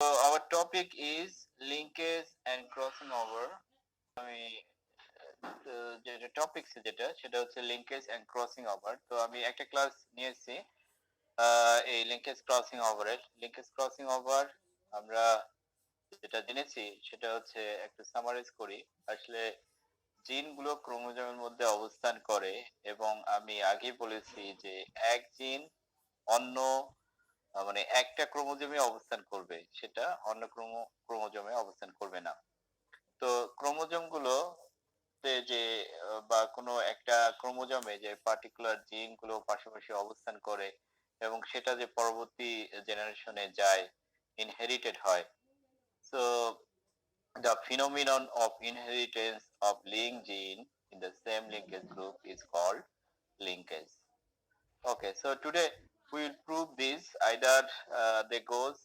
So our topic is linkage and crossing over. আমি যেটা topic যেটা সেটা হচ্ছে লিঙ্কেজ এন্ড ক্রসিং ওভার। তো আমি একটা ক্লাস নিয়েছি এই লিঙ্কেজ ক্রসিং ওভারের। লিঙ্কেজ ক্রসিং ওভার আমরা যেটা জেনেছি সেটা হচ্ছে একটু সামারাইজ করি। আসলে জিনগুলো ক্রোমোজোমের মধ্যে অবস্থান করে এবং আমি আগেই বলেছি যে এক জিন অন্য মানে একটা ক্রোমোজোমে অবস্থান করবে, সেটা অন্য ক্রোমোজোমে অবস্থান করবে না। তো ক্রোমোজোম গুলো যে বা কোনো একটা ক্রোমোজোমে যে পার্টিকুলার জিন গুলো পাশাপাশি অবস্থান করে এবং সেটা যে পরবর্তী জেনারেশনে যায়, ইনহেরিটেড হয়। So the phenomenon of inheritance of linked gene in the same linkage group is called linkage. Okay, so today we will prove this. Either they goes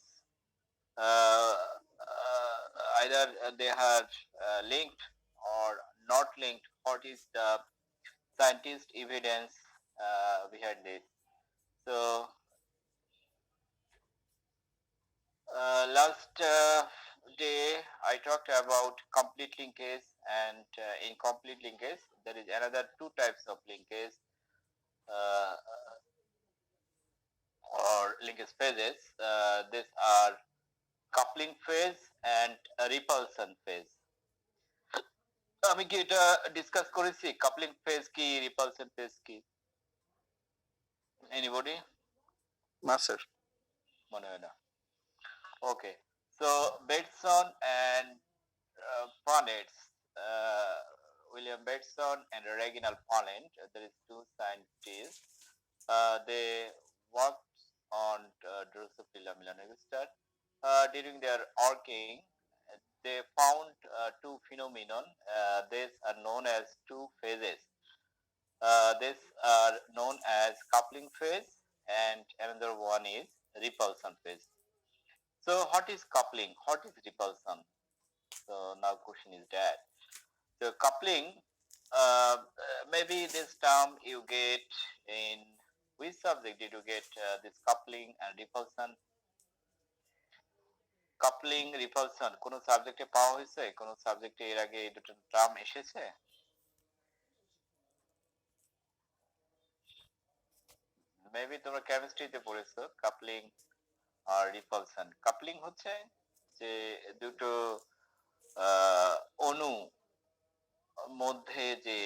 uh, either they are linked or not linked. What is the scientist evidence behind this? So last day I talked about complete linkage and incomplete linkage. There is another two types of linkage uh, or linkage phases. These are coupling phase and repulsion phase. আমি কি এটা discuss করেছি? Coupling phase কি, repulsion phase কি? Anybody? না sir. মনে হয় না। ওকে, so বেটসন and Punnett, uh, William Bateson and Reginald Punnett, there is two scientists. They worked on Drosophila melanogaster. During their working, they found two phenomenon. These are known as two phases. These are known as coupling phase and another one is repulsion phase. So what is coupling? What is repulsion? So now question is that. So coupling, maybe this term you get in which subject did you get this coupling and repulsion? Coupling repulsion কোন সাবজেক্টে পাওয়া হয়েছে? কোন সাবজেক্টে এর আগে এই দুটো টার্ম এসেছে? মেবি তোমরা কেমিস্ট্রিতে পড়েছো কাপলিং আর রিপালশন। কাপলিং হচ্ছে যে দুটো অণু মধ্যে যে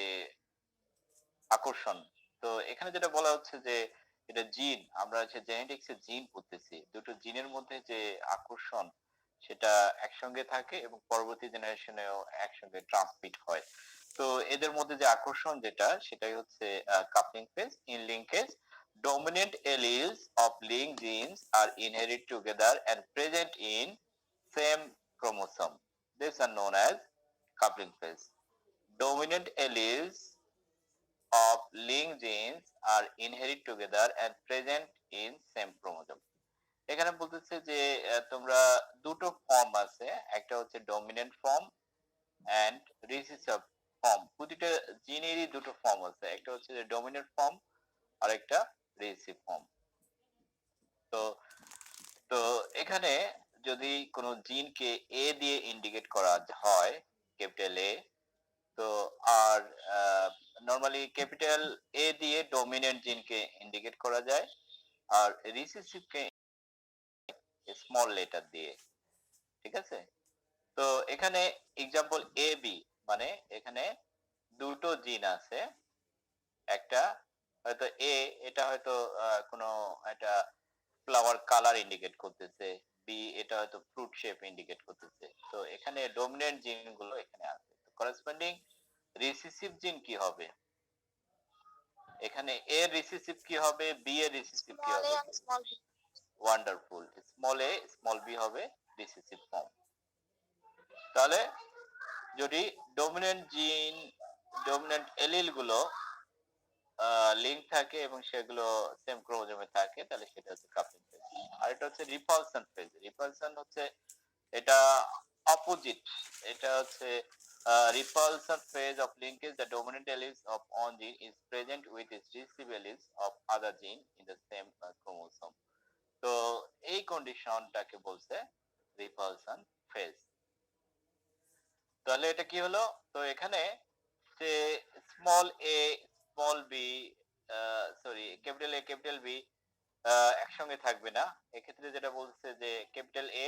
আকর্ষণ। তো এখানে যেটা বলা হচ্ছে যে এটা জিন, আমরা হচ্ছে জেনেটিক্সে জিন পড়তেছি, দুটো জিনের মধ্যে যে আকর্ষণ সেটা একসঙ্গে থাকে এবং পরবর্তী জেনারেশনেও একসঙ্গে ট্রান্সমিট হয়। তো এদের মধ্যে যে আকর্ষণ যেটা সেটাই হচ্ছে coupling phase. In linkage dominant alleles of linked genes are inherited together and present in same chromosome. These are known as coupling phase. Dominant alleles of linked genes are inherited together and present in same chromosome. এখানে বলতেছে যে তোমরা দুটো form আছে, একটা হচ্ছে dominant form and recessive form. প্রতিটা জিনেরই দুটো ফর্ম আছে, একটা হচ্ছে যে ডমিনেন্ট ফর্ম আর একটা রিসেসিভ ফর্ম। তো তো এখানে যদি কোনো জিনকে এ দিয়ে ইন্ডিকেট করা হয়, ক্যাপিটাল এ, তো আর নরমালি ক্যাপিটাল এ দিয়ে ডমিনেন্ট জিনকে ইন্ডিকেট করা যায় আর রিসেসিভকে স্মল লেটার দিয়ে। ঠিক আছে? তো এখানে এক্সাম্পল এ বি, মানে এখানে দুটো জিন আছে, একটা হয়তো এ, এটা হয়তো কোনো একটা ফ্লাওয়ার কালার ইন্ডিকেট করতেছে, বি এটা হয়তো ফ্রুট শেপ ইন্ডিকেট করতেছে। তো এখানে ডমিনেন্ট জিনগুলো এখানে আছে। তো করেসপন্ডিং রিসেসিভ জিন কি হবে? এখানে এ রিসেসিভ কি হবে, বি এর রিসেসিভ কি হবে? Wonderful, small A small B হবে রিসেসিভ ফর্ম। তাহলে যদি ডমিনেন্ট জিন, ডমিনেন্ট এলিল গুলো লিঙ্ক থাকে এবং সেগুলো সেম ক্রোমোজোমে থাকে তাহলে সেটা হচ্ছে কাপলিং ফেজ। আর এটা হচ্ছে রিপালশন ফেজ। রিপালশন হচ্ছে এটা অপোজিট, এটা হচ্ছে repulsion phase of linkage. The dominant alleles of one gene is present with its recessive alleles of other gene in the same chromosome. তো এই কন্ডিশনটাকে বলছে রিপালশন ফেজ। তাহলে এটা কি হলো? তো এখানে যে small A, small B, sorry capital A, capital B একসঙ্গে থাকবে না। এক্ষেত্রে যেটা বলছে যে ক্যাপিটাল এ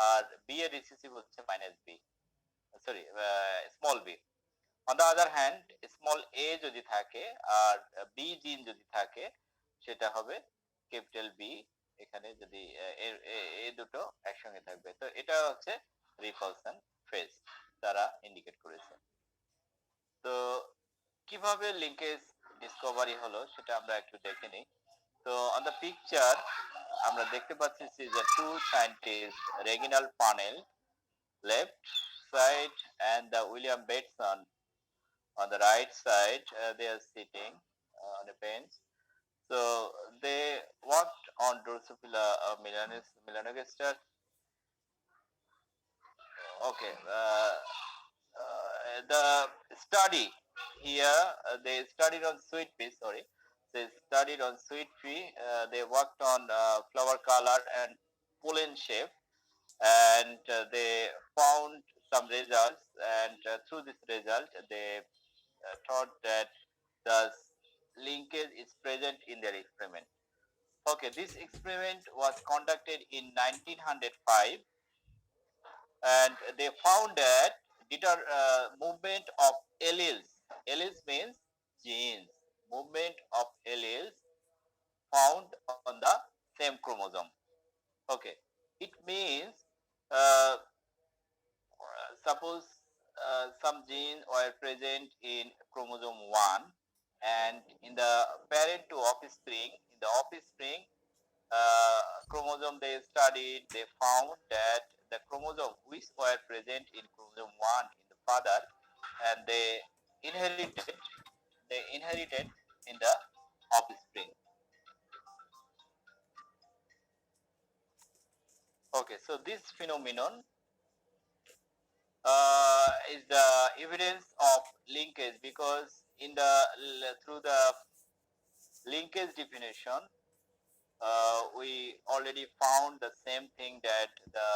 আর বি এর রিসিসিভ হচ্ছে minus B, sorry small B. On the other hand small A যদি থাকে আর বি জিন যদি থাকে সেটা হবে ক্যাপিটাল বি। এখানে যদি এ দুটো একসঙ্গে থাকবে, তো এটা হচ্ছে রিপালশন ফেজ দ্বারা ইন্ডিকেট করেছে। তো কিভাবে লিংকেজ ডিসকভারি হলো সেটা আমরা একটু দেখে নিই। তো অন দ্য পিকচার আমরা দেখতে পাচ্ছি যে two scientist Reginald Punnett left side and the William Bateson on the right side. They are sitting on a bench. So they worked on Drosophila melanogaster. Okay. The study here, they studied on sweet pea. Sorry, they studied on sweet pea. They worked on flower color and pollen shape, and they found some results. And through this result, they thought that the linkage is present in their experiment. Okay, this experiment was conducted in 1905, and they found that movement of alleles. Alleles means genes. Movement of alleles found on the same chromosome. Okay, it means uh, suppose some genes were present in chromosome 1, and in the parent to offspring, in the offspring chromosome they studied, they found that the chromosome which were present in chromosome 1 in the father, and they inherited in the offspring. Okay, so this phenomenon is the evidence of linkage, because in the through the linkage definition we already found the same thing, that the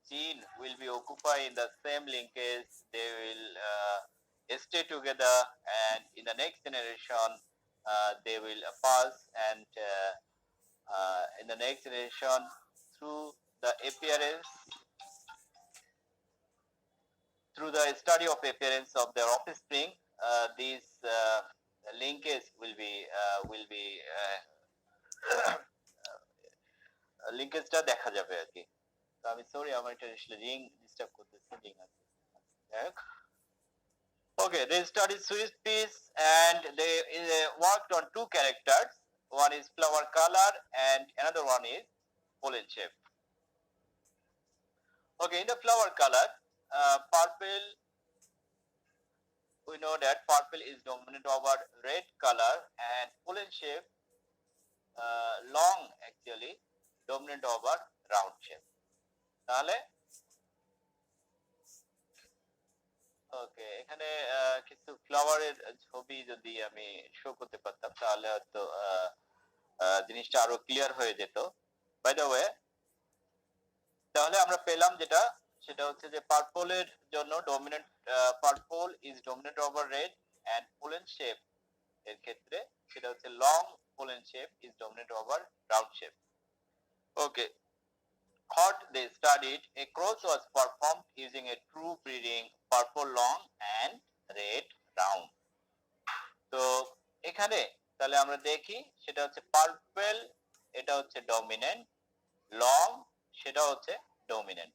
gene will be occupying the same linkage, they will stay together, and in the next generation they will pass, and in the next generation through the appearance, through the study of appearance of their offspring, this linkage will be লিঙ্কেজটা দেখা যাবে আর কি। তো আমি sorry, আমার এটা আসলে ring disturb করতেছে, ring আছে। Okay, they studied Swiss peas, and they worked on two characters. One is flower color and another one is pollen shape. Okay, in the flower color, purple, we know that purple is dominant over red color, and pollen shape long actually dominant over round shape. তাহলে ওকে, এখানে কিছু ফ্লাওয়ারের ছবি যদি আমি show করতে পারতাম তাহলে হয়তো জিনিসটা আরো ক্লিয়ার হয়ে যেত। বাই দ্য ওয়ে, তাহলে আমরা পেলাম যেটা, সেটা হচ্ছে যে পার্পলের জন্য dominant, purple is dominant over red, and pollen shape এর ক্ষেত্রে সেটা হচ্ছে long pollen shape is dominant over round shape. Okay, what they studied, a cross was performed using a true breeding purple long and red round. তো এখানে তাহলে আমরা দেখি, সেটা হচ্ছে পার্পল, এটা হচ্ছে ডমিনেন্ট, লং সেটা হচ্ছে ডমিনেন্ট,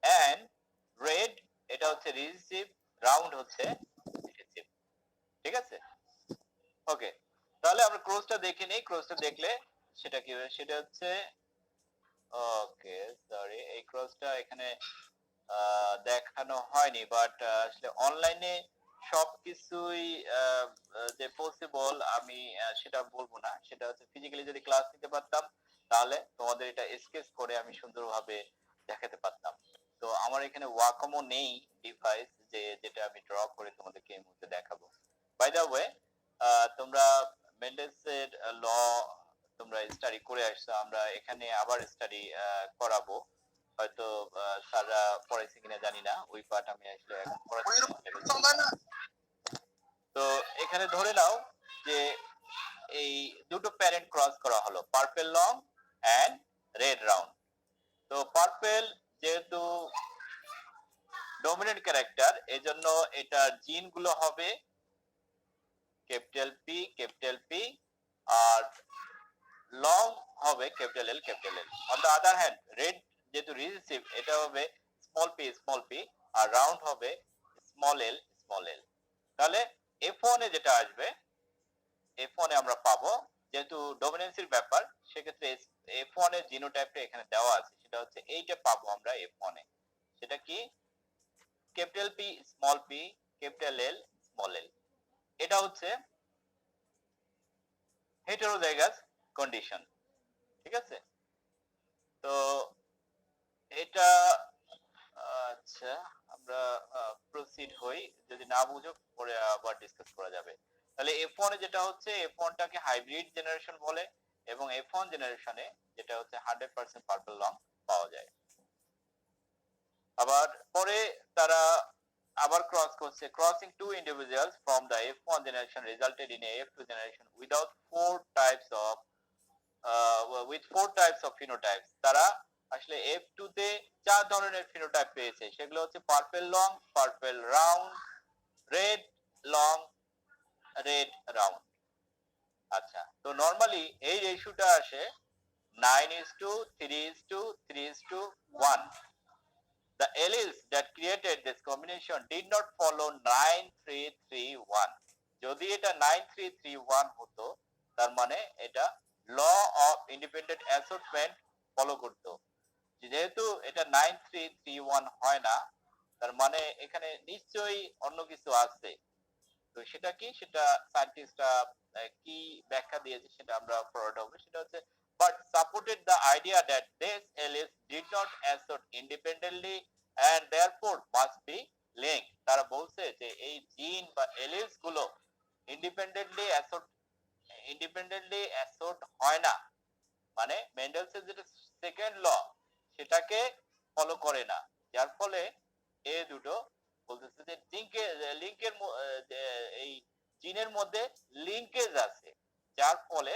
এন্ড রেড এটা হচ্ছে রিসিসিভ, রাউন্ড হচ্ছে রিসিসিভ। ঠিক আছে, ওকে, তাহলে আমরা ক্রসটা দেখে নেই। ক্রসটা দেখলে সেটা কি হবে, সেটা হচ্ছে, ওকে সরি, এই ক্রসটা এখানে দেখানো হয়নি, বাট আসলে অনলাইনে সবকিছুই যে পসিবল আমি সেটা বলবো না, সেটা হচ্ছে ফিজিক্যালি যদি ক্লাস নিতে পারতাম তাহলে তোমাদের এটা স্কেচ করে আমি সুন্দরভাবে দেখাতে পারতাম। তো আমার এখানে ওয়াকমও নেই ডিভাইস যেটা আমি ড্র করে তোমাদেরকে এই মুহূর্তে দেখাবো। বাই দ্য ওয়ে, তোমরা মেন্ডেলসের ল তোমরা স্টাডি করে আসছো, আমরা এখানে আবার স্টাডি করাবো, হয়তো স্যাররা পড়াইছে কিনা জানি না, ওই পার্ট আমি আসলে এখন পড়াচ্ছি না। তো এখানে ধরে নাও যে এই দুটো প্যারেন্ট ক্রস করা হলো, purple long and red round. তো পার্পল যেহেতু ডমিনেন্ট ক্যারেক্টার, এজন্য এটার জিন গুলো হবে ক্যাপিটাল পি, আর লং হবে capital L. On the other hand red যেহেতু রিসিভ, এটা হবে স্মল পি, আর রাউন্ড হবে স্মল এল। তাহলে F1 এ যেটা আসবে, F1 এ আমরা পাবো, যেহেতু ডমিনেন্সির ব্যাপার, সেক্ষেত্রে F1 এর জিনোটাইপটা এখানে দেওয়া আছে, সেটা হচ্ছে এইটা পাবো আমরা F1 এ। সেটা কি? ক্যাপিটাল পি, ক্যাপিটাল এল, স্মল এল। এটা হচ্ছে হেটেরোজাইগাস কন্ডিশন। ঠিক আছে? তো এটা আচ্ছা, আমরা প্রসিড হই, যদি না বুঝো পরে আবার ডিসকাস করা যাবে। তাহলে F1 এ যেটা হচ্ছে, F1 টাকে হাইব্রিড জেনারেশন বলে, এবং F1 জেনারেশনে যেটা হচ্ছে 100% পার্পল লং পাওয়া যায়। আবার পরে তারা আবার ক্রস করছে, crossing two individuals from the F1 generation resulted in a F2 generation without four types of with four types of phenotypes। তারা আসলে F2 তে চার ধরনের ফিনোটাইপ পেয়েছে, সেগুলো হচ্ছে purple long, purple round, red long, red round. আচ্ছা, তো নরমালি এই রেশিওটা আসে 9:3:3:1। The alleles that created this combination did not follow 9:3:3:1। যদি এটা 9:3:3:1 হতো, তার মানে এটা law of independent assortment follow করতো। যেহেতু এটা 9:3:3:1 হয় না, তার মানে এখানে নিশ্চয়ই অন্য কিছু আছে। তো সেটা কি, সেটা সায়েন্টিস্টরা কি ব্যাখ্যা দিয়েছে সেটা আমরা পড়াটা হবে। সেটা হচ্ছে but supported the idea that these alleles did not assert independently and therefore must be linked। তারা বলছে যে এই জিন বা এলিলস গুলো ইন্ডিপেন্ডেন্টলি অ্যাসর্ট হয় না, মানে মেন্ডেলসের যেটা সেকেন্ড ল সেটাকে ফলো করে না, যার ফলে এই দুটো বলতেছে যে লিংকের এই জিনের মধ্যে লিংকেজ আছে, যার ফলে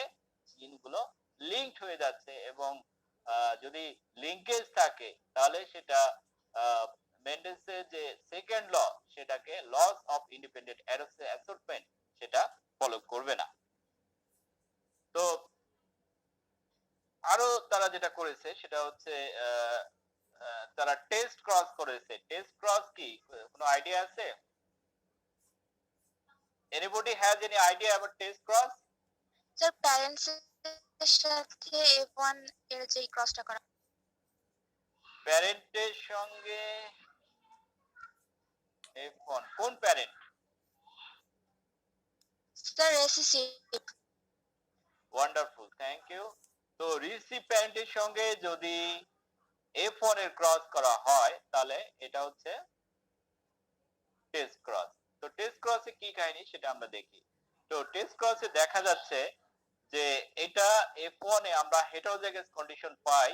জিনগুলো লিংকড হয়ে যাচ্ছে, এবং যদি লিংকেজ থাকে তাহলে সেটা মেন্ডেলসের যে সেকেন্ড ল, সেটাকে লস অফ ইন্ডিপেন্ডেন্ট অ্যাসর্টমেন্ট, সেটা ফলো করবে না। তো আরো তারা যেটা করেছে সেটা হচ্ছে তারা টেস্ট ক্রস করেছে। টেস্ট ক্রস কি, কোনো আইডিয়া আছে? Anybody has any idea about test cross? Sir parents এর সাথে F1 এর যে ক্রসটা করা, প্যারেন্টের সঙ্গে F1 কোন parent? Sir recessive. Wonderful, thank you. তো রিসিভ প্যারেন্টের সঙ্গে যদি F1 এর ক্রস করা হয়, তাহলে এটা হচ্ছে টেস্ট ক্রস। তো টেস্ট ক্রসে কি কাহিনী সেটা আমরা দেখি। তো টেস্ট ক্রসে দেখা যাচ্ছে যে এটা F1 এ আমরা হেটারোজাইগাস কন্ডিশন পাই,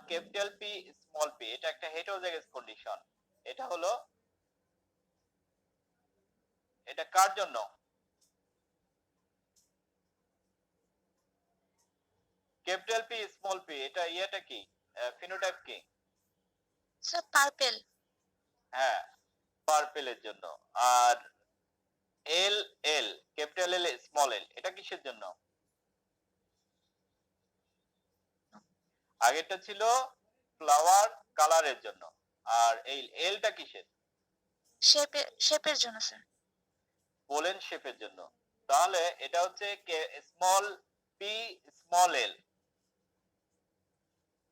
ক্যাপিটাল পি স্মল পি, এটা একটা হেটারোজাইগাস কন্ডিশন। এটা হলো, এটা কার জন্য? ক্যাপিটাল পি স্মল পি, এটা ইয়েটা কি, ফিনোটাইপ কি? Sir purple. হ্যাঁ, পার্পেলের জন্য। আর এল এল, ক্যাপিটাল এল স্মল এল, এটা কিসের জন্য? আগেরটা ছিল ফ্লাওয়ার কালারের জন্য, আর এই এলটা কিসের? শেপের জন্য স্যার। পোলেন শেপের জন্য। তাহলে এটা হচ্ছে স্মল পি স্মল এল।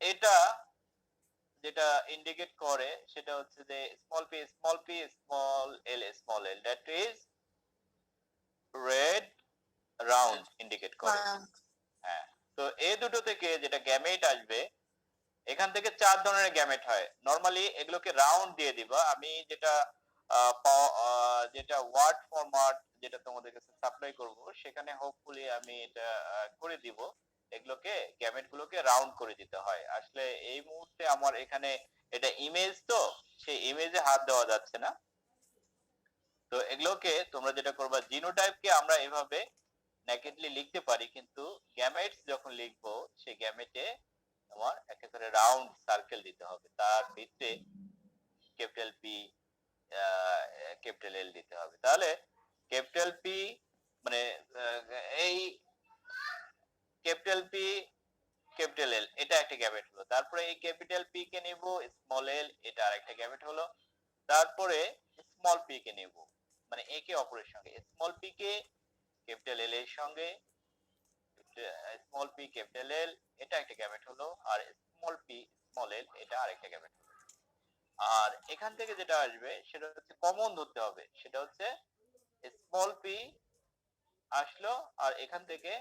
এটা যেটা ইন্ডিকেট করে সেটা হচ্ছে যে small P small L, that is red round indicate করে। হ্যাঁ, তো এই দুটো থেকে যেটা গ্যামেট আসবে, এখান থেকে চার ধরনের গ্যামেট হয়। নরমালি এগুলোকে রাউন্ড দিয়ে দিবা। আমি যেটা যেটা ওয়ার্ড ফরম্যাট যেটা তোমাদের কাছে সাপ্লাই করব, সেখানে হোপফুলি আমি এটা করে দিব। এগুলোকে গ্যামেট গুলোকে রাউন্ড করে দিতে হয়। আসলে এই মুহূর্তে আমার এখানে এটা ইমেজ, তো সেই ইমেজে হাত দেওয়া যাচ্ছে না। তো এগুলোকে তোমরা যেটা করবা, জিনোটাইপকে আমরা এভাবে নেকেডলি লিখতে পারি, কিন্তু গ্যামেটস যখন লিখবো সেই গ্যামেটে তোমার একটা করে রাউন্ড সার্কেল দিতে হবে, তার ভিতরে ক্যাপিটাল পি ক্যাপিটাল এল দিতে হবে। তাহলে ক্যাপিটাল পি মানে এই ক্যাপিটাল পি ক্যাপিটাল এল এটা একটা গ্যামেট হলো। তারপরে এই ক্যাপিটাল পি কে নিব, স্মল এল এটা আরেকটা গ্যামেট হলো। তারপরে স্মল পি কে নিব, মানে একে অপরের সঙ্গে, স্মল পি কে ক্যাপিটাল এল এর সঙ্গে, স্মল পি ক্যাপিটাল এল এটা একটা গ্যামেট হলো, আর স্মল পি স্মল এল এটা আরেকটা গ্যামেট হলো। আর এখান থেকে যেটা আসবে সেটা হচ্ছে কমন ধরতে হবে, সেটা হচ্ছে স্মল পি আসলো আর এখান থেকে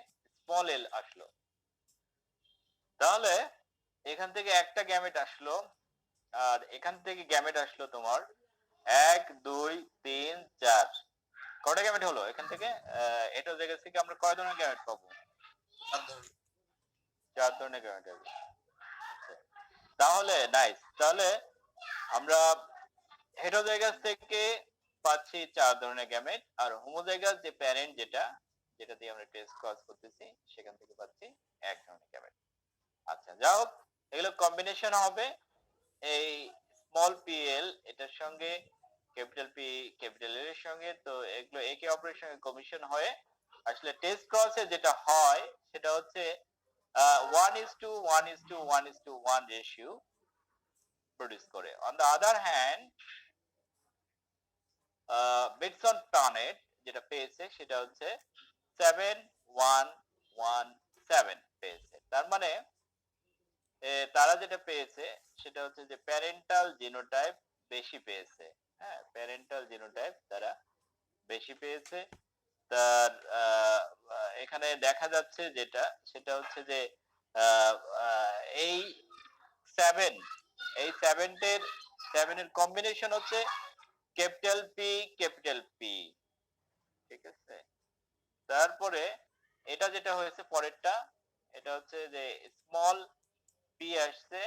স্মল এল আসলো। তাহলে এখান থেকে একটা গ্যামেট আসলো আর এখান থেকে গ্যামেট আসলো তোমার 1 2 3 4। কয়টা গ্যামেট হলো এখান থেকে? এটা জায়গা থেকে আমরা কয় ধরনের গ্যামেট পাবো? 4 ধরনের গ্যামেট হবে। তাহলে নাইস। তাহলে আমরা হেটারোজাইগাস থেকে পাচ্ছি 4 ধরনের গ্যামেট, আর হোমোজাইগাস যে প্যারেন্ট যেটা দিয়ে আমরা টেস্ট ক্রস করতেছি সেখান থেকে পাচ্ছি এক ধরনের গ্যামেট। আচ্ছা যাই হোক, এগুলো কম্বিনেশন হবে এই স্মল পিএল এটার সঙ্গে ক্যাপিটাল পি ক্যাপিটাল এল এর সঙ্গে। তো এগুলো একে অপরের সঙ্গে কমিশন হয়ে আসলে টেস্ট ক্রসে যেটা হয় সেটা হচ্ছে 1:1:1:1 রেশিও প্রডিউস করে। On the other hand Bateson plant যেটা পেয়েছে সেটা হচ্ছে 7:1:1:7 পেয়েছে। তার মানে তারা যেটা পেয়েছে সেটা হচ্ছে যে প্যারেন্টাল জিনোটাইপ বেশি পেয়েছে। হ্যাঁ, প্যারেন্টাল জিনোটাইপ তারা বেশি পেয়েছে। তার এখানে দেখা যাচ্ছে যেটা সেটা হচ্ছে যে আহ, আহ, এই 7 এই 7 এর কম্বিনেশন হচ্ছে ক্যাপিটাল পি ক্যাপিটাল পি, ঠিক আছে। তারপরে এটা যেটা হয়েছে পরেরটা, এটা হচ্ছে যে স্মল পি আসছে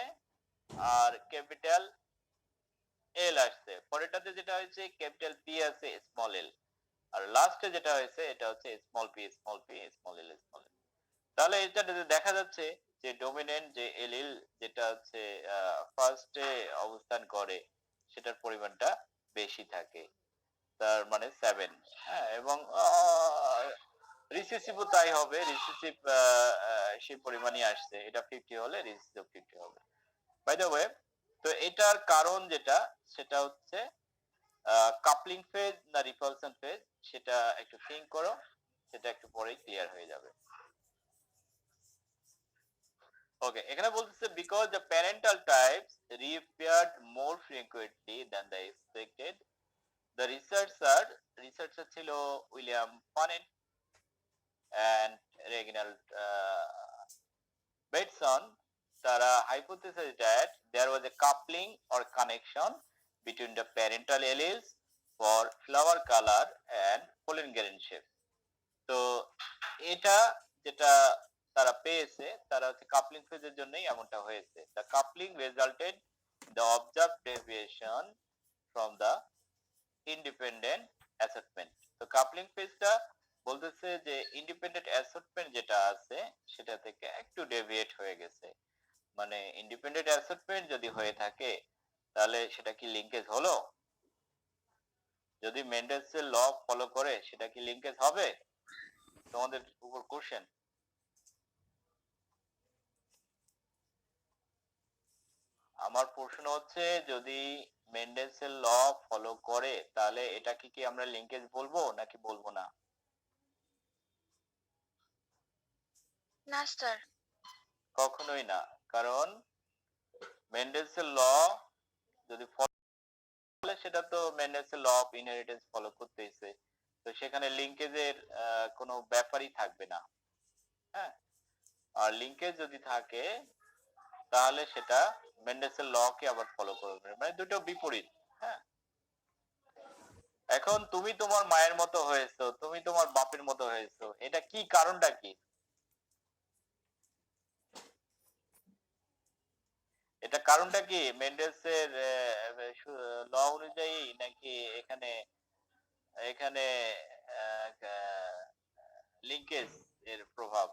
আর ক্যাপিটাল এল আসছে। পরেরটাতে যেটা হয়েছে ক্যাপিটাল পি আছে স্মল এল, আর লাস্টে যেটা হয়েছে এটা হচ্ছে small P small P small এল স্মল এল। তাহলে এটা দেখা যাচ্ছে যে ডোমিনেন্ট যে এলিল যেটা হচ্ছে ফার্স্টে অবস্থান করে সেটার পরিমাণটা বেশি থাকে, তার মানে 7। হ্যাঁ, এবং রিসেসিভও তাই হবে, রিসেসিভ সেই পরিমাণই আসছে, এটা 50 হলে রিসেসিভ 50 হবে। বাই দ্য ওয়ে, তো এটার কারণ যেটা সেটা হচ্ছে কাপলিং ফেজ না রিপালশন ফেজ, সেটা একটু থিঙ্ক করো, সেটা একটু পরেই ক্লিয়ার হয়ে যাবে। ওকে, এখানে বলতেছে because the parental types reappeared more frequently than the expected, the researcher ছিল William Punnett and Reginald Bateson, তারা hypothesized that there was a coupling or connection between the parental alleles for flower color and pollen grain shape. তো এটা যেটা তারা পেয়েছে তারা হচ্ছে coupling ফেজের জন্যই এমনটা হয়েছে। The coupling resulted the observed deviation from the independent assortment. তো কাপলিং ফেজটা বলতেছে যে ইন্ডিপেন্ডেন্ট অ্যাসর্টমেন্ট যেটা আছে সেটা থেকে একটু ডেভিয়েট হয়ে গেছে। মানে ইন্ডিপেন্ডেন্ট অ্যাসর্টমেন্ট যদি হয়ে থাকে তাহলে সেটা কি লিংকেজ হলো? যদি মেন্ডেলসের ল ফলো করে সেটা কি লিংকেজ হবে? তোমাদের উপর কোশ্চেন। আমার প্রশ্ন হচ্ছে যদি মেন্ডেলসের ল ফলো করে তাহলে এটাকে কি আমরা লিংকেজ বলবো নাকি বলবো না? না স্যার। কখনোই না, কারণ মেন্ডেলসের ল যদি ফলো, সেটা তো মেন্ডেলসের ল অফ ইনহেরিটেন্স ফলো করতেইছে, তো সেখানে লিংকেজের কোনো ব্যাপারই থাকবে না। হ্যাঁ, আর লিংকেজ যদি থাকে তাহলে সেটা মেন্ডেলসের ল কে আবার ফলো করবে, মানে দুটো বিপরীত। হ্যাঁ, এখন তুমি তোমার মায়ের মতো হয়েছো, তুমি তোমার বাপের মতো হয়েছো, এটা কি কারণটা কি? এটা কারণটা কি মেন্ডেলসের ল অনুযায়ী নাকি এখানে এখানে লিঙ্কেজ এর প্রভাব?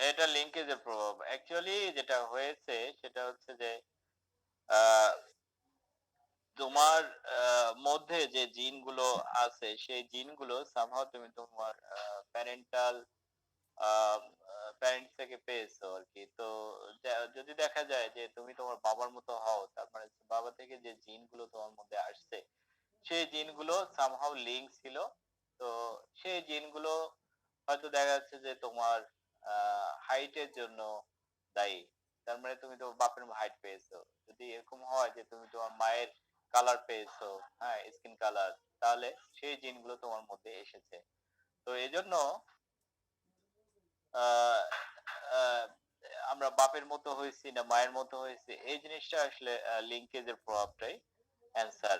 এটা লিঙ্কেজের প্রভাব। অ্যাকচুয়ালি যেটা হয়েছে সেটা হচ্ছে যে আহ, তোমার মধ্যে যে জিনগুলো আছে সেই জিনগুলো সামহাও তুমি তোমার প্যারেন্টাল প্যারেন্টস থেকে পেয়েছো আর কি। তো যদি দেখা যায় যে তুমি তোমার বাবার মতো হও, তার মানে বাবা থেকে যে জিনগুলো তোমার মধ্যে আসছে সেই জিনগুলো সামহাও লিঙ্ক ছিল। তো সেই জিনগুলো হয়তো দেখা যাচ্ছে যে তোমার হাইটের জন্য দায়ী। তার মানে তুমি তোমার বাপের হাইট পেয়েছো। যদি এরকম হয় যে তুমি তোমার মায়ের কালার পেয়েছো, হ্যাঁ, স্কিন কালার, তাহলে সেই জিনগুলো তোমার মধ্যে এসেছে। তো এজন্য আহ আহ, আমরা বাপের মতো হয়েছি না মায়ের মতো হয়েছি, এই জিনিসটা আসলে লিঙ্কেজের প্রভাবটাই অ্যান্সার।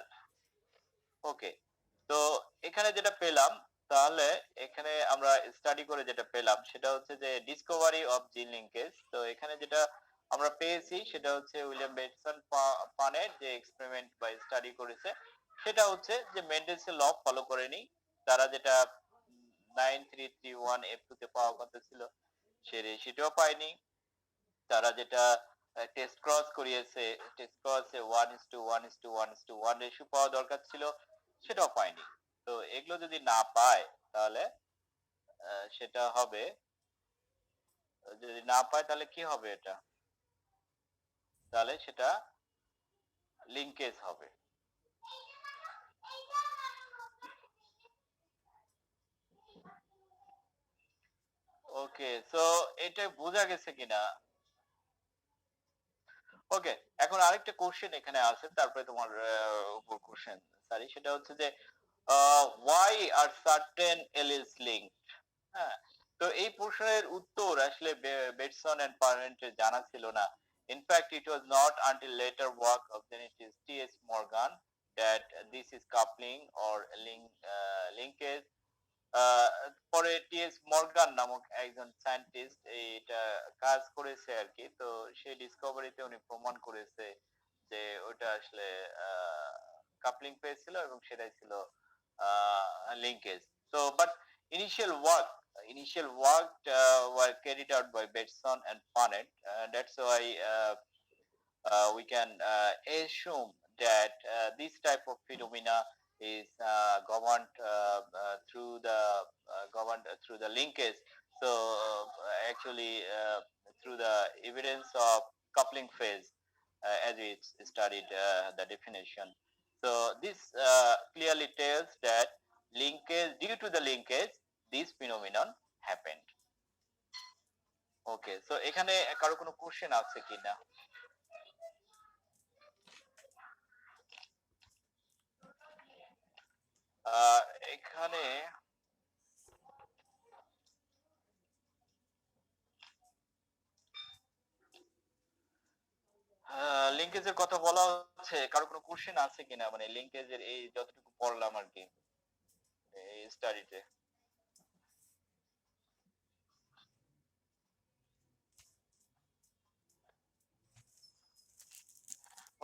ওকে। তো এখানে যেটা পেলাম, তাহলে এখানে আমরা স্টাডি করে যেটা পেলাম সেটা হচ্ছে যে ডিসকভারি অফ জিন লিঙ্কেজ। তো এখানে যেটা আমরা পেয়েছি সেটা হচ্ছে উইলিয়াম বেটসন পানের যে এক্সপেরিমেন্ট বা স্টাডি করেছে সেটা হচ্ছে যে মেন্ডেলসের ল ফলো করেনি। তারা যেটা 9331 F2 তে পাওয়ার কথা ছিল সে রেশিওটাও পায়নি। তারা যেটা টেস্ট ক্রস করিয়েছে, টেস্ট ক্রসে 1:1:1:1 রেশিও পাওয়া দরকার ছিল, সেটাও পায়নি। তো এগুলো যদি না পায় তাহলে সেটা হবে, যদি না পায় তাহলে কি হবে এটা, তাহলে সেটা লিঙ্কেজ হবে। ওকে, সো এটা বোঝা গেছে কিনা? ওকে, এখন আরেকটা কোশ্চেন এখানে আছে, তারপরে তোমার উপর কোশ্চেন সরি, সেটা হচ্ছে যে why are certain alleles linked? হ্যাঁ, তো এই প্রশ্নের উত্তর আসলে বেটসন এন্ড পার্মেন্টের জানা ছিল না। In fact it was not until later work of geneticist T S. Morgan that this is coupling or linkage। পরে টি.এস. মর্গান নামক একজন সায়েন্টিস্ট এইটা কাজ করেছে আর কি। তো সেই ডিসকভারিতে উনি প্রমাণ করেছে যে ওটা আসলে কাপলিং পেয়েছিল এবং সেটাই ছিল linkage. So but initial work initial work were carried out by Betson and Punnett. That's why we can assume that this type of phenomena is governed through the linkage. So actually through the evidence of coupling phase, as we studied the definition. So this clearly tells that linkage, due to the linkage, this phenomenon happened. Okay, so এখানে কারো কোনো question আছে কিনা? আহ, এখানে লিঙ্কেজের কথা বলা হচ্ছে, কারো কোনো কোশ্চেন আছে কিনা, মানে লিঙ্কেজের এই যতটুকু পড়লাম আর কি এই স্টাডিতে।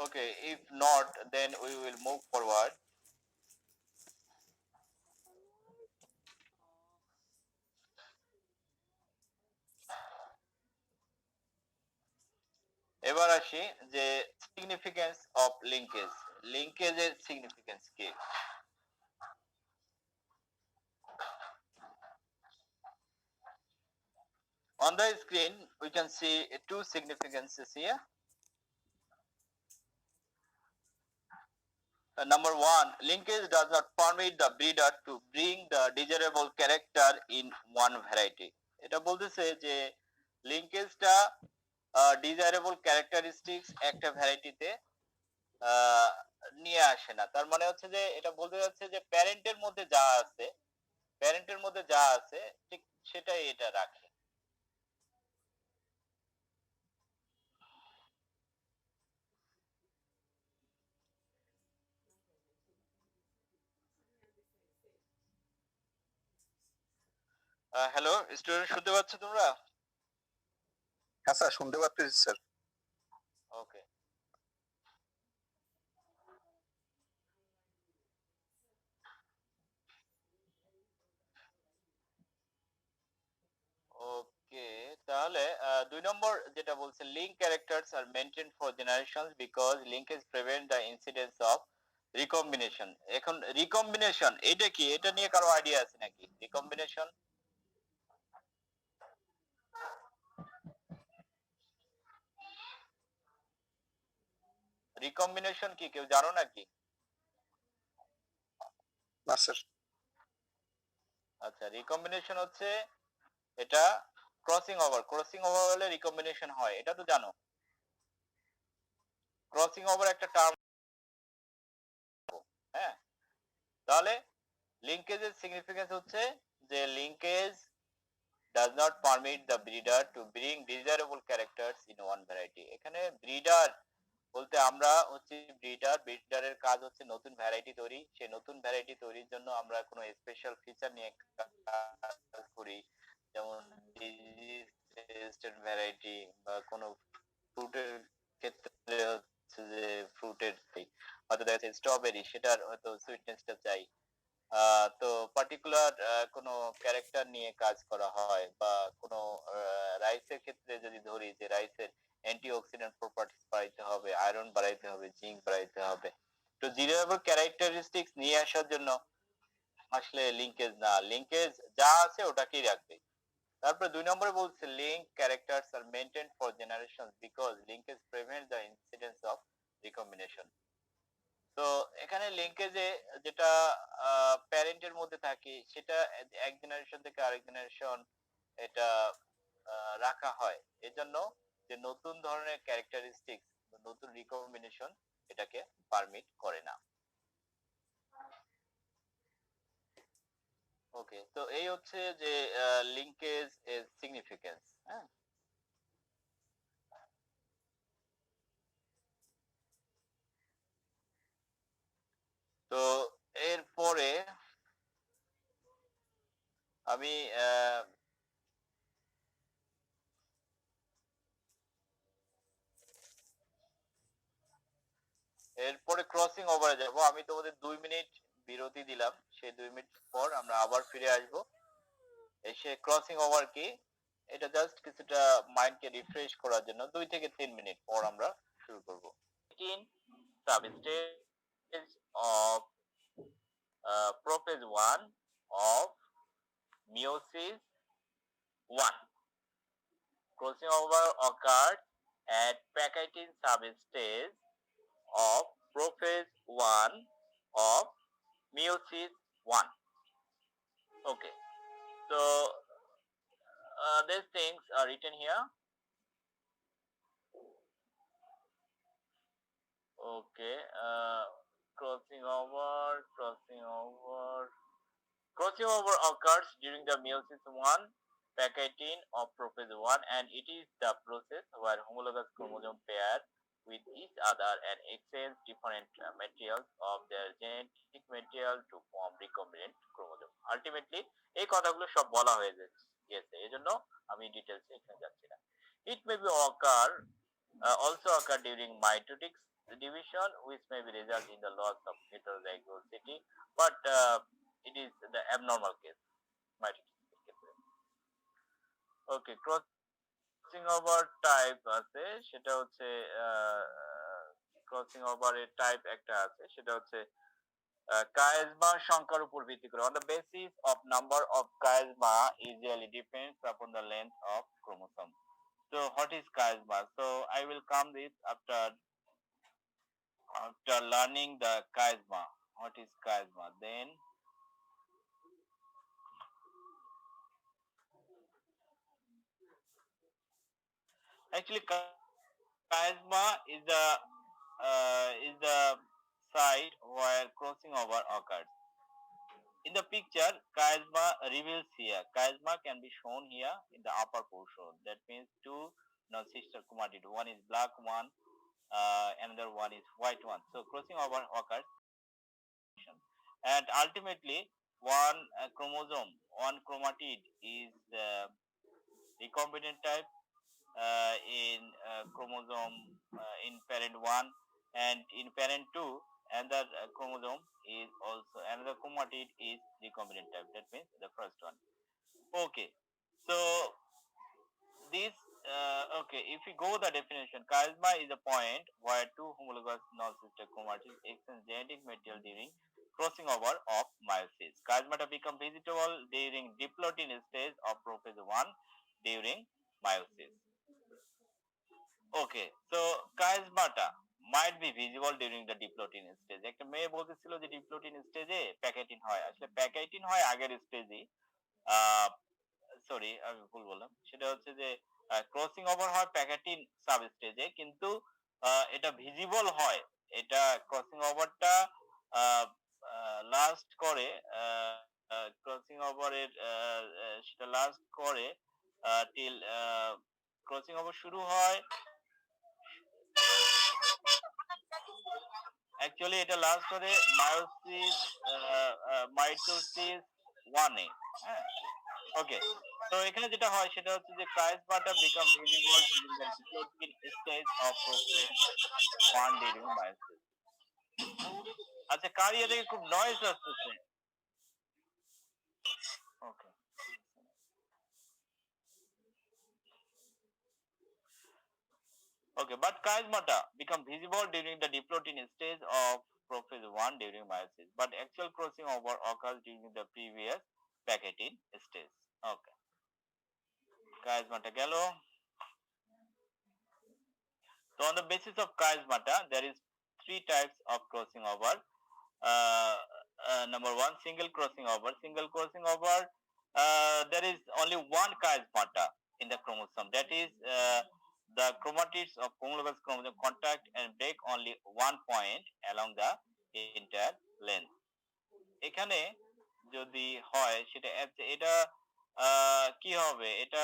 Okay, if not then we will move forward. এবার আসি যে সিগনিফিকেন্স অফ লিঙ্কেজ, লিঙ্কেজের সিগনিফিকেন্স কি? On the screen we can see two significances here. Number one, linkage does not permit the breeder to bring the desirable character in one variety. এটা বলতেছে যে লিঙ্কেজটা desirable characteristics একটা ভ্যারাইটিতে নিয়ে আসে না। তার মানে হচ্ছে যে এটা বলতে যাচ্ছে যে প্যারেন্টের মধ্যে যা আছে, প্যারেন্টের মধ্যে যা আছে ঠিক সেটাই এটা রাখে। হ্যালো স্টুডেন্ট, শুনতে পাচ্ছ তোমরা? হ্যাঁ স্যার, শুনতে পাচ্ছি স্যার। ওকে। ওকে, তাহলে ২ নম্বর যেটা বলছে, link characters are maintained for generations because linkage prevent the incidence of recombination. এখন রিকম্বিনেশন এটা কি? এটা নিয়ে কারো আইডিয়া আছে নাকি? রিকম্বিনেশন, রিকম্বিনেশন কি কেউ জানো নাকি? না স্যার। আচ্ছা, রিকম্বিনেশন হচ্ছে এটা ক্রসিং ওভার। ক্রসিং ওভার হলে রিকম্বিনেশন হয়, এটা তো জানো। ক্রসিং ওভার একটা টার্ম, হ্যাঁ? তাহলে লিঙ্কেজের সিগনিফিকেন্স হচ্ছে যে linkage does not permit the breeder to bring desirable characters in one variety. এখানে ব্রিডার বলতে আমরা হচ্ছে ব্রিডারের কাজ হচ্ছে নতুন ভ্যারাইটি তৈরি। সেই নতুন ভ্যারাইটি তৈরির জন্য আমরা কোনো স্পেশাল ফিচার নিয়ে কাজ করি, যেমন ডিজিজ রেজিস্ট্যান্ট ভ্যারাইটি বা কোনো ফ্রুটের ক্ষেত্রে হচ্ছে যে ফ্রুটের হয়তো দেখা যাচ্ছে স্ট্রবেরি, সেটার হয়তো সুইটনেসটা চাই। তো পার্টিকুলার কোনো ক্যারেক্টার নিয়ে কাজ করা হয়, বা কোনো রাইসের ক্ষেত্রে যদি ধরি যে রাইসের অ্যান্টিঅক্সিডেন্ট প্রপার্টিজ বাড়াইতে হবে, আয়রন বাড়াইতে হবে, জিঙ্ক বাড়াইতে হবে। তো ডিজায়ারেবল ক্যারেক্টারিস্টিক্স নিয়ে আসার জন্য আসলে লিঙ্কেজ না, লিঙ্কেজ যা আছে ওটাকেই রাখবে। তারপরে ২ নম্বরে বলছে link characters are maintained for generations because linkage prevent the incidence of recombination. তো এখানে লিঙ্কেজে যেটা প্যারেন্টের মধ্যে থাকে সেটা এক জেনারেশন থেকে আরেক জেনারেশন এটা রাখা হয়, এজন্য যে নতুন ধরনের ক্যারেক্টারিস্টিক্স, নতুন রিকম্বিনেশন এটাকে পারমিট করে না। ওকে, তো এই হচ্ছে যে লিঙ্কেজ এর সিগনিফিকেন্স। হ্যাঁ, তো এরপরে আমি এরপরে ক্রসিং ওভারে যাব। আমি তোমাদের ২ মিনিট বিরতি দিলাম, সেই ২ মিনিট পর আমরা আবার ফিরে আসব। এসে ক্রসিং ওভার কি এটা জাস্ট কিছুটা মাইন্ডকে রিফ্রেশ করার জন্য ২ থেকে ৩ মিনিট পর আমরা শুরু করব। 18 substage of prophase 1 of meiosis 1. Crossing over occurs at Pachytene substage of prophase 1 of meiosis 1. Okay, so these things are written here. Okay, crossing over, crossing over. Crossing over occurs during the meiosis 1 packaging of prophase 1, and it is the process where homologous chromosome pair with each other and exchange different materials of their genetic material to form recombinant chromosome. Ultimately এই কথাগুলো সব বলা হয়ে গেছে, এজন্য আমি details এখানে যাচ্ছি না। It may be also occur during mitotic division, which may be result in the loss of heterozygosity, but it is the abnormal case, mitotic ক্ষেত্রে। Okay, ক্রসিং ওভার টাইপ আছে, সেটা হচ্ছে ক্রসিং ওভারের টাইপ একটা আছে, সেটা হচ্ছে chiasma সংখ্যার উপর ভিত্তি করে। On the basis of number of chiasma usually depends upon the length of chromosome. So what is chiasma? So I will come this after learning the chiasma. What is chiasma? Then actually chiasma is the site where crossing over occurs. In the picture, chiasma reveals here. Chiasma can be shown here in the upper portion. That means two sister chromatid. One is black one, another one is white one. So crossing over occurs, and ultimately one chromosome, one chromatid is recombinant type in chromosome in parent 1, and in parent 2 another chromosome is also another chromatid is recombinant type. That means the first one. Okay, so this okay, if we go the definition, chiasma is a point where two homologous non-sister chromatids exchange genetic material during crossing over of meiosis. Chiasmata become visible during diplotin stage of prophase 1 during meiosis. Okay, so chiasmata might be visible during the diplotin stage. একটা মেয়ে বলতেছিল যে diplotene স্টেজে প্যাকেটিন হয়, আসলে প্যাকেটিন হয় আগের স্টেজে, সরি আমি ভুল বললাম, সেটা হচ্ছে যে ক্রসিং ওভার হয় প্যাকেটিন সাব স্টেজে, কিন্তু এটা ভিজিবল হয়, এটা ক্রসিং ওভারটা লাস্ট করে, ক্রসিং ওভারের সেটা লাস্ট করে টিল ক্রসিং ওভার শুরু হয়, অ্যাকচুয়ালি এটা লাস্ট করে মায়োসিস মাইটোসিস 1 এ। হ্যাঁ, ওকে, তো এখানে যেটা হয় সেটা হচ্ছে যে chiasmata become visible during the developing stage of process 1 during meiosis. আচ্ছা, কার ইয়ে থেকে খুব নয়েজ আসতেছে। ওকে, okay, but chiasmata become visible during the diplotin stage of prophase 1 during meiosis, but actual crossing over occurs during the previous packeting stage. Okay, chiasmata গেল। So on the basis of chiasmata, there is 3 types of crossing over. Number 1, single crossing over. Single crossing over, there is only one chiasmata in the chromosome. That is, the chromatids of homologous chromosome contact and break only one point along the entire length. এখানে যদি হয় সেটা এটা কি হবে, এটা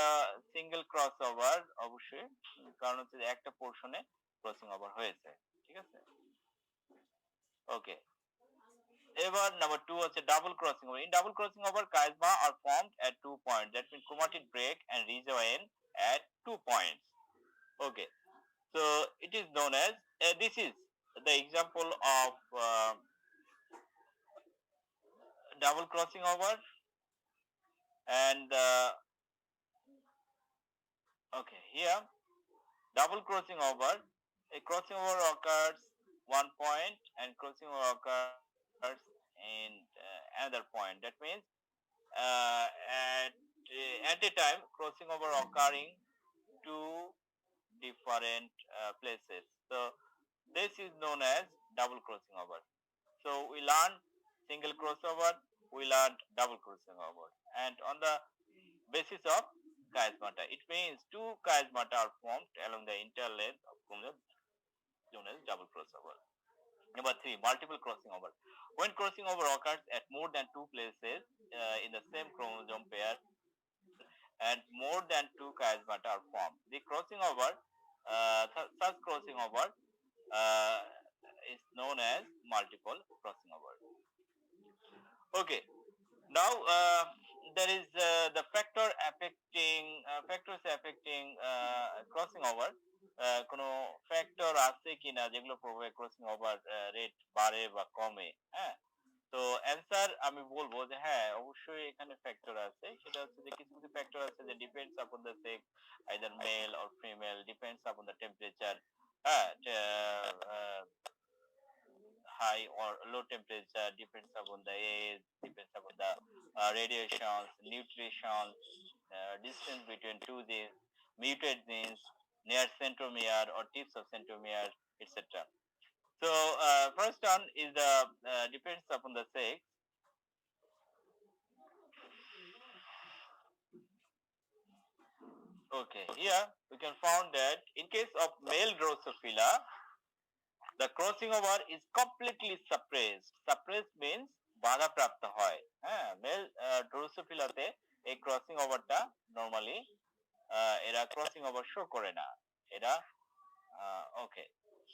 single cross over অবশ্যই, কারণ হচ্ছে একটা পোর্শনে ক্রসিং ওভার হয়েছে, ঠিক আছে। ওকে, এবার নাম্বার 2 হচ্ছে double crossing over. In double crossing over chiasma are formed at 2 points, that means chromatid break and rejoin at 2 points. Okay, so it is known as this is the example of double crossing over, and okay, here double crossing over, a crossing over occurs 1 point and crossing over occurs in another point. That means at a time crossing over occurring two different places. So this is known as double crossing over. So we learned single crossover, we learned double crossing over, and on the basis of chiasmata, it means two chiasmata are formed along the entire length of chromosome, known as double crossover. Number 3, multiple crossing over. When crossing over occurs at more than 2 places in the same chromosome pair and more than 2 chiasmata are formed, the crossing over, such crossing over is known as multiple crossing over. Okay, now there is the factors affecting crossing over. কোনো factor আছে কিনা যেগুলো প্রভাবে crossing over rate বাড়ে বা কমে। হ্যাঁ, তো অ্যান্সার আমি বলবো যে হ্যাঁ, অবশ্যই এখানে ফ্যাক্টর আছে। সেটা হচ্ছে যে কিছু কিছু ফ্যাক্টর আছে যে depends upon the sex, either male or female, depends upon the temperature, হ্যাঁ, high or low temperature, depends upon the age, depends upon the radiations, nutrition, distance between two genes, mutate genes, near centromere or tips of centromere, etc. So first one is the depends upon the sex. Okay, here we can found that in case of male Drosophila, the crossing over is completely suppressed. Suppressed means বাধা প্রাপ্ত হয়। হ্যাঁ, mail ড্রোসোফিলাতে এই crossing ওভারটা normally এরা crossing over show করে না, এরা okay.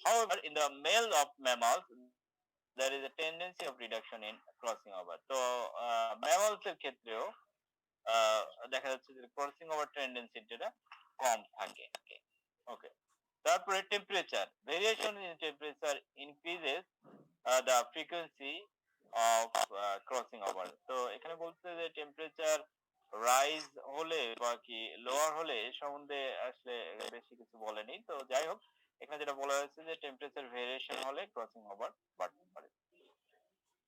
However, in the male of mammals, there is a tendency of reduction in crossing over. তো mammals এর ক্ষেত্রেও দেখা যাচ্ছে যে ক্রসিং ওভার টেন্ডেন্সিটা কম থাকে। ওকে, তারপরে temperature variation in temperature increases the frequency of crossing over. তো এখানে বলছে যে টেম্পারেচার রাইজ হলে বা কি লোয়ার হলে এ সম্বন্ধে আসলে বেশি কিছু বলেনি। তো যাই হোক, এখানে যেটা বলা হয়েছে যে টেম্পারেচার ভেরিয়েশন হলে ক্রসিং ওভার বাড়তে পারে।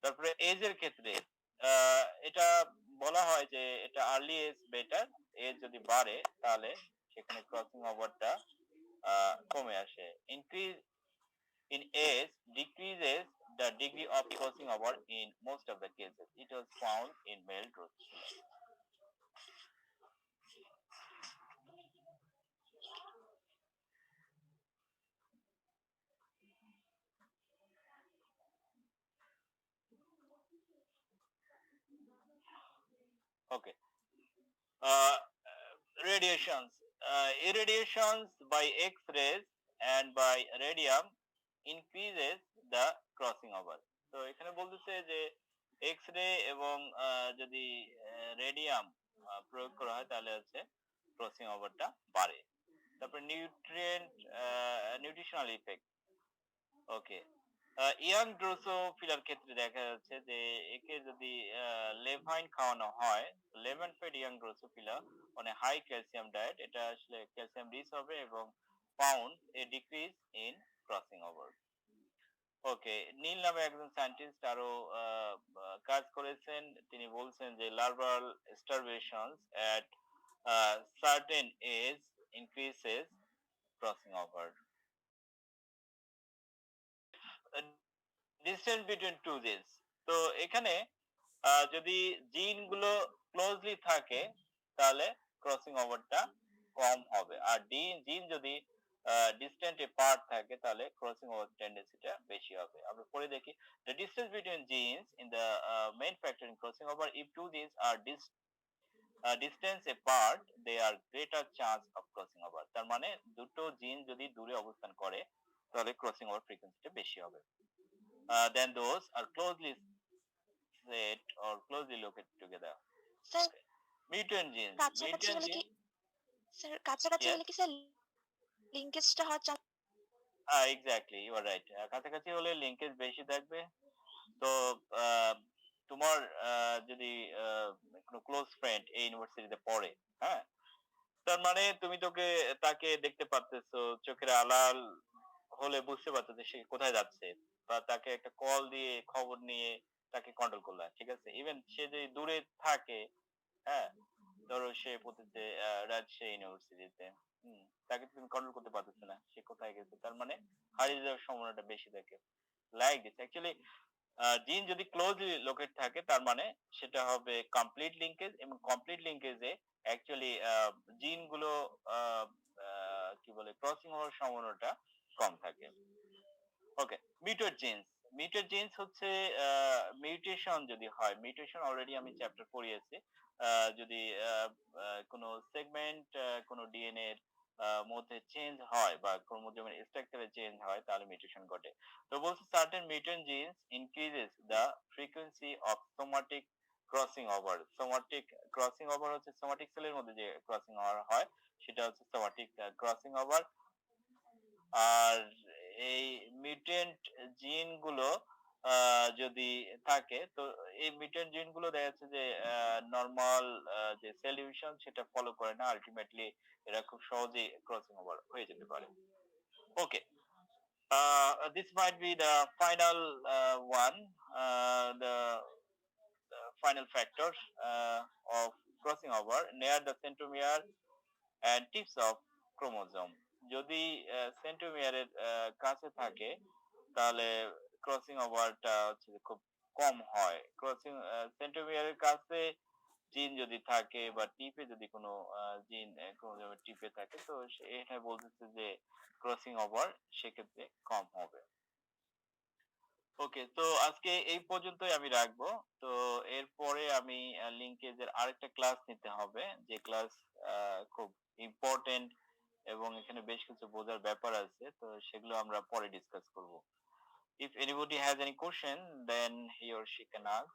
তারপরে এজ এর ক্ষেত্রে এটা বলা হয় যে এটা আর্লি এজ বেটার, এজ যদি বাড়ে তাহলে সেখানে ক্রসিং ওভারটা কমে আসে। Increase in age decreases the degree of crossing over in most of the cases. It was found in male Drosophila. Okay. Radiations. Irradiations by X-rays and by radium increases the crossing over. তো এখানে বলতেছে যে X ray এবং যদি radium প্রয়োগ করা হয় তাহলে হচ্ছে ক্রসিং ওভারটা বাড়ে। তারপর নিউট্রিশনাল ইফেক্ট। ওকে, ইয়াং ড্রোসোফিলার ক্ষেত্রে দেখা যাচ্ছে যে একে যদি লেভাইন খাওয়ানো হয়, লেমন ফেড ইয়াং ড্রোসোফিলা মানে হাই ক্যালসিয়াম ডায়েট, এটা আসলে ক্যালসিয়াম রিচ হবে এবং found a decrease in crossing over. Okay, Neel নামে একজন সায়েন্টিস্ট আরো কাজ করেছেন। তিনি বলছেন যে larval starvations at certain age increases crossing over. Distance between two genes. তো এখানে যদি জিন গুলো ক্লোজলি থাকে তাহলে ক্রসিং ওভারটা কম হবে, আর জিন যদি ডিস্টেন্ট পার্ট থাকে তাহলে ক্রসিং ওভার টেন্ডেন্সিটা বেশি হবে। আমরা পরে দেখি the distance between genes in the main factor in crossing over. If two genes are distance apart they are greater chance of crossing over. তার মানে দুটো জিন যদি দূরে অবস্থান করে তাহলে ক্রসিং ওভার ফ্রিকোয়েন্সিটা বেশি হবে than those are closely set or closely located together. Sir Mutant genes. কাছাকাছি Mutant হলে কি gene. স্যার কাছাকাছি Yes. হলে কি স্যার লিংকেজটা হওয়ার chance? Exactly. You are right. কাছাকাছি হলে লিংকেজ বেশি থাকবে। তো আহ, তোমার যদি কোনো ক্লোজ ফ্রেন্ড এই ইউনিভার্সিটিতে পড়ে, হ্যাঁ, তার মানে তুমি তাকে দেখতে পারতেছো, চোখের আড়াল হলে বুঝতে পারতো যে সে কোথায় যাচ্ছে, বা তাকে একটা কল দিয়ে খবর নিয়ে তাকে কন্ট্রোল করলা, ঠিক আছে। ইভেন সে যদি দূরে থাকে, হ্যাঁ, ধরো সে পড়তেছে রাজশাহী ইউনিভার্সিটিতে, তাকে তুমি কন্ট্রোল করতে পারতেছে না, সে কোথায় গেছে, তার মানে হারিয়ে যাওয়ার সম্ভাবনাটা বেশি থাকে। লাইক দিস অ্যাকচুয়ালি জিন যদি ক্লোজলি লোকেট থাকে তার মানে সেটা হবে কমপ্লিট লিংকেজ, এবং কমপ্লিট লিংকেজে অ্যাকচুয়ালি জিন গুলো কি বলে ক্রসিং হওয়ার সম্ভাবনাটা কম থাকে। ওকে, মিউটেড জিনস। মিউটেড জিনস হচ্ছে মিউটেশন যদি হয়, মিউটেশন অলরেডি আমি চ্যাপ্টার পড়িয়েছি, যদি কোনো সেগমেন্ট কোনো ডিএনএ এর মধ্যে চেঞ্জ হয় বা ক্রোমোজোমের স্ট্রাকচারে চেঞ্জ হয় তাহলে মিউটেশন ঘটে। তো বলছে certain mutant genes increases the frequency of somatic crossing over. Somatic crossing over হচ্ছে সোমাটিক সেলের মধ্যে যে ক্রসিং ওভার হয় সেটা হচ্ছে সোমাটিক ক্রসিং ওভার। আর এই মিউটেন্ট জিন গুলো যদি থাকে, তো এই মিউটেন্ট জিন গুলো দেখা যাচ্ছে যে নরমাল যে সেল ডিভিশন সেটা ফলো করে না, আলটিমেটলি এরা খুব সহজেই ক্রসিং ওভার হয়ে যেতে পারে। ওকে, this might be the final one, the final factor of crossing over near the centromere and tips of chromosome. যদি সেন্ট্রোমিয়ারের কাছে থাকে তাহলে ক্রসিং ওভারটা হচ্ছে খুব কম হয়। ক্রসিং সেন্ট্রোমিয়ারের কাছে জিন যদি থাকে বা টিপে যদি কোনো জিন ক্রোমোজোমের টিপে থাকে, তো এটা বলতেছে যে ক্রসিং ওভার সেক্ষেত্রে কম হবে। ওকে, তো আজকে এই পর্যন্তই আমি রাখবো। তো এরপরে আমি লিংকেজের আরেকটা ক্লাস নিতে হবে, যে ক্লাস খুব ইম্পর্টেন্ট এবং এখানে বেশ কিছু বোঝার ব্যাপার আছে, তো সেগুলো আমরা পরে ডিসকাস করব। If anybody has any question, then he or she can ask.